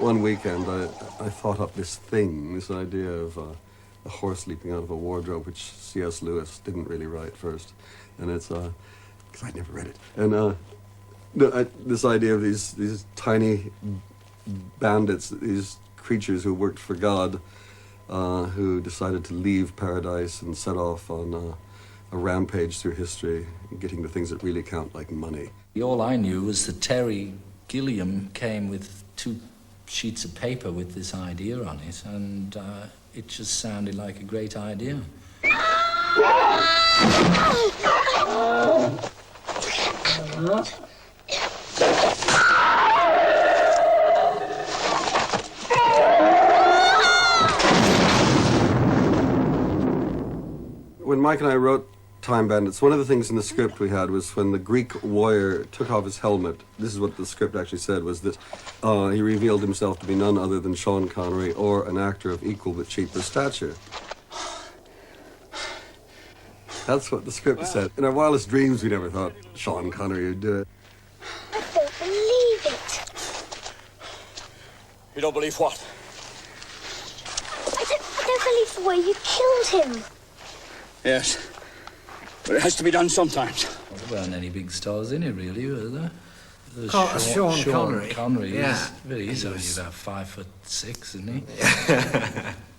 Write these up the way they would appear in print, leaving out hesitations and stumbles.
one weekend, I thought up this idea of a horse leaping out of a wardrobe, which C.S. Lewis didn't really write first. And it's, because I'd never read it. And this idea of these tiny bandits, these creatures who worked for God, who decided to leave paradise and set off on a rampage through history, getting the things that really count, like money. All I knew was that Terry Gilliam came with 2 sheets of paper with this idea on it, and it just sounded like a great idea. When Mike and I wrote Time Bandits, one of the things in the script we had was when the Greek warrior took off his helmet, this is what the script actually said, was that he revealed himself to be none other than Sean Connery, or an actor of equal but cheaper stature. That's what the script said. In our wildest dreams, we never thought Sean Connery would do it. I don't believe it. You don't believe what? I don't believe the way you killed him. Yes. But it has to be done sometimes. Well, there weren't any big stars in it, really, were there? Sean Connery. Connery, yeah. He's only about 5'6", isn't he?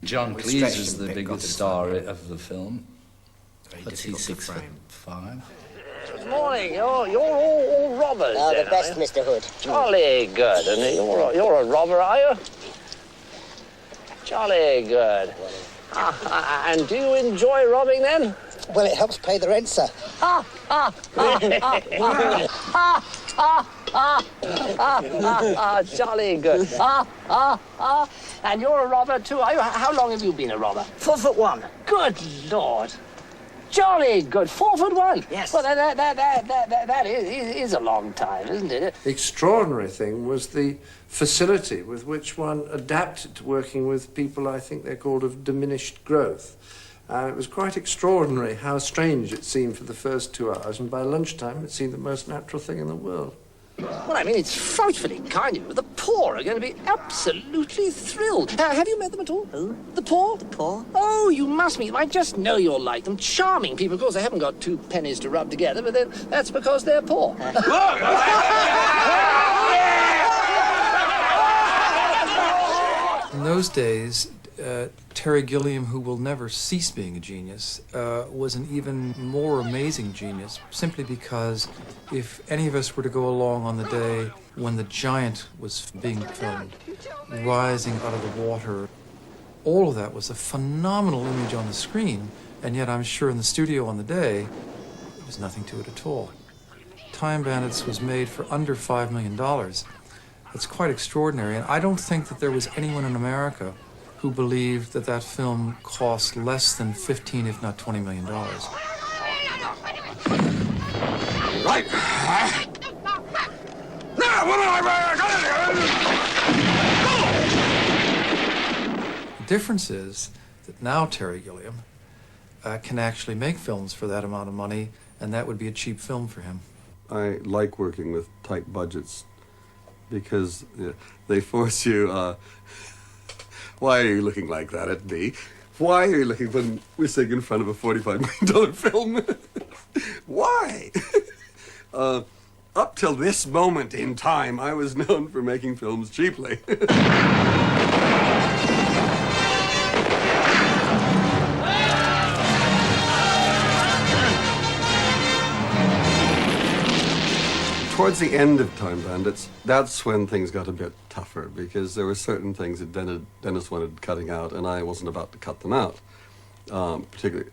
John Cleese was the biggest star of the film. But he's 6'5". Good morning. You're all robbers. Oh, then, the best, Mr. Hood. Jolly good. And you're a robber, are you? Jolly good. And do you enjoy robbing then? Well, it helps pay the rent, sir. Jolly good. And you're a robber too, are you? How long have you been a robber? 4'1". Good Lord. Jolly good. 4'1". Yes. Well, that is a long time, isn't it? The extraordinary thing was the facility with which one adapted to working with people, I think they're called, of diminished growth. It was quite extraordinary how strange it seemed for the first 2 hours, and by lunchtime it seemed the most natural thing in the world. Well, I mean, it's frightfully kind of you. The poor are going to be absolutely thrilled. Have you met them at all? Who? The poor? The poor? Oh, you must meet them. I just know you'll like them. Charming people. Of course, they haven't got 2 pennies to rub together, but then that's because they're poor. In those days, Terry Gilliam, who will never cease being a genius, was an even more amazing genius, simply because if any of us were to go along on the day when the giant was being filmed, rising out of the water, all of that was a phenomenal image on the screen, and yet I'm sure in the studio on the day, there was nothing to it at all. Time Bandits was made for under $5 million. It's quite extraordinary, and I don't think that there was anyone in America who believed that that film cost less than 15, if not $20 million. Right. Now, The difference is that now Terry Gilliam can actually make films for that amount of money, and that would be a cheap film for him. I like working with tight budgets because they force you, why are you looking like that at me? Why are you looking when we're sitting in front of a $45 million film? Why? Up till this moment in time, I was known for making films cheaply. Towards the end of Time Bandits, that's when things got a bit tougher, because there were certain things that Dennis wanted cutting out, and I wasn't about to cut them out. Particularly,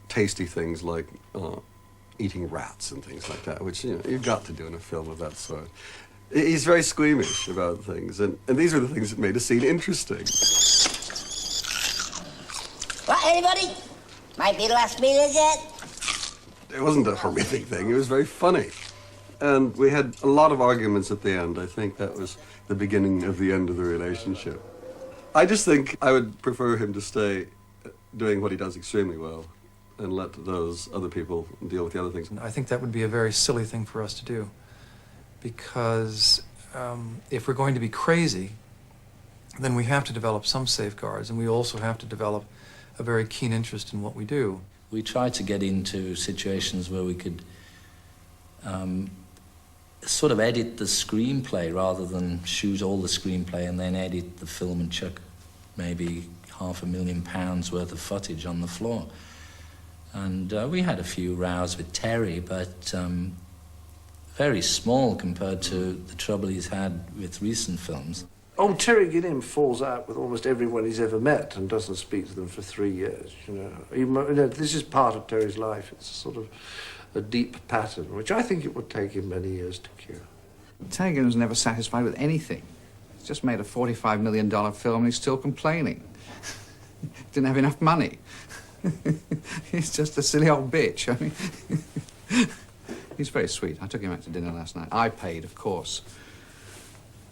tasty things like eating rats and things like that, which you've got to do in a film of that sort. He's very squeamish about things, and these were the things that made a scene interesting. What, anybody? Might be last meal yet? It wasn't a horrific thing, it was very funny. And we had a lot of arguments at the end. I think that was the beginning of the end of the relationship. I just think I would prefer him to stay doing what he does extremely well and let those other people deal with the other things. I think that would be a very silly thing for us to do, because if we're going to be crazy, then we have to develop some safeguards, and we also have to develop a very keen interest in what we do. We tried to get into situations where we could sort of edit the screenplay rather than shoot all the screenplay and then edit the film and chuck maybe £500,000 worth of footage on the floor. And we had a few rows with Terry, but very small compared to the trouble he's had with recent films. Old Terry Gilliam falls out with almost everyone he's ever met and doesn't speak to them for 3 years, you know. This is part of Terry's life. It's sort of a deep pattern, which I think it would take him many years to cure. Terry Gilliam's never satisfied with anything. He's just made a $45 million film and he's still complaining. Didn't have enough money. He's just a silly old bitch. I mean, he's very sweet. I took him out to dinner last night. I paid, of course.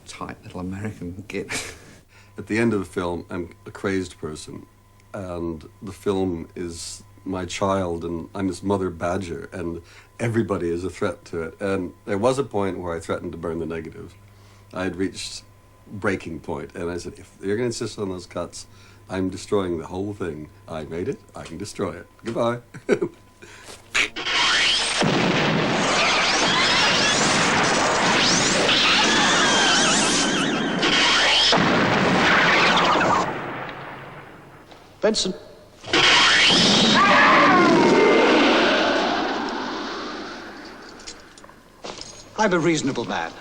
Tight little American git. At the end of the film, I'm a crazed person, and the film is my child, and I'm his mother badger, and everybody is a threat to it. And there was a point where I threatened to burn the negative. I had reached breaking point, and I said, if you're going to insist on those cuts, I'm destroying the whole thing. I made it, I can destroy it. Goodbye. Benson. I'm a reasonable man.